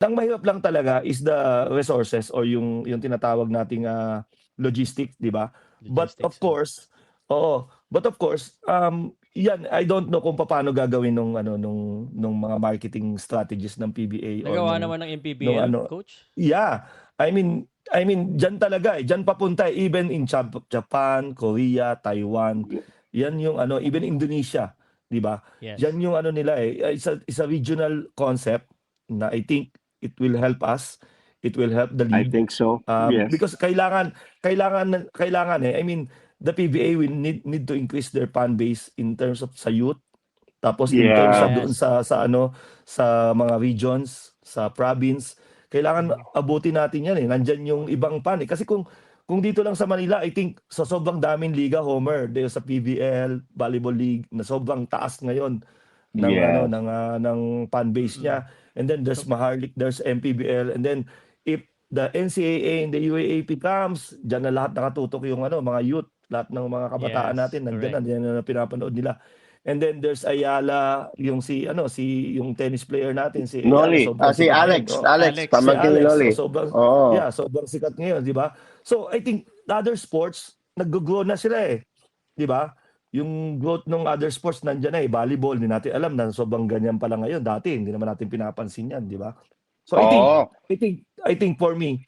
Ang mahirap lang talaga is the resources or yung tinatawag nating, logistics, 'di ba? But of Logistics, course oo, but of course, 'yan I don't know kung papaano gagawin nung mga marketing strategies ng PBA or Nagawa naman ng nung MPBL, ano coach? yeah, I mean diyan talaga, diyan papunta, even in Japan, Korea, Taiwan, 'yan yung even Indonesia, 'di ba? Yes. 'Yan yung nila, it's a regional concept na I think it will help us, it will help the I league, think so. Yes. because kailangan, I mean, the PBA will need to increase their fan base in terms of sa youth, tapos in terms sa Yeah. doon Yes. sa mga regions, sa province, kailangan Mhm. abutin natin 'yan, nandiyan yung ibang fan, kasi kung dito lang sa Manila, I think sa sobrang daming liga, Homer, dahil sa PBL, Volleyball League na sobrang taas ngayon ng Yes. ng fan base niya. And then there's Maharlik, there's MPBL, and then if the NCAA and the UAAP comes, diyan na lahat nakatutok yung mga youth, lahat ng mga kabataan Yes, natin nandiyan correct. na, diyan na pinapanood nila. And then there's Ayala, yung yung tennis player natin, si Ayala, Noli. sobrang Si sikat ngayon. Alex. Oh, Alex. Alex. si Pamangkin ni Alex, Noli. so sobrang Oo. sobrang sikat ngayon, 'di ba? So I think the other sports nag-go-grow na sila 'di ba? Yung growth ng other sports nandiyan na volleyball, hindi natin alam na sobrang ganyan pala ngayon. Dati hindi naman natin pinapansin 'yan, 'di ba? So Oo. I think for me,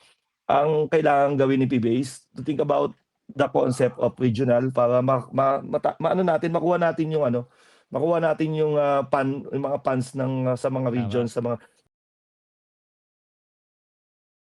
ang kailangan gawin ni PBA is to think about the concept of regional para makuha natin yung makuha natin yung yung mga fans ng sa mga Tama. regions, sa mga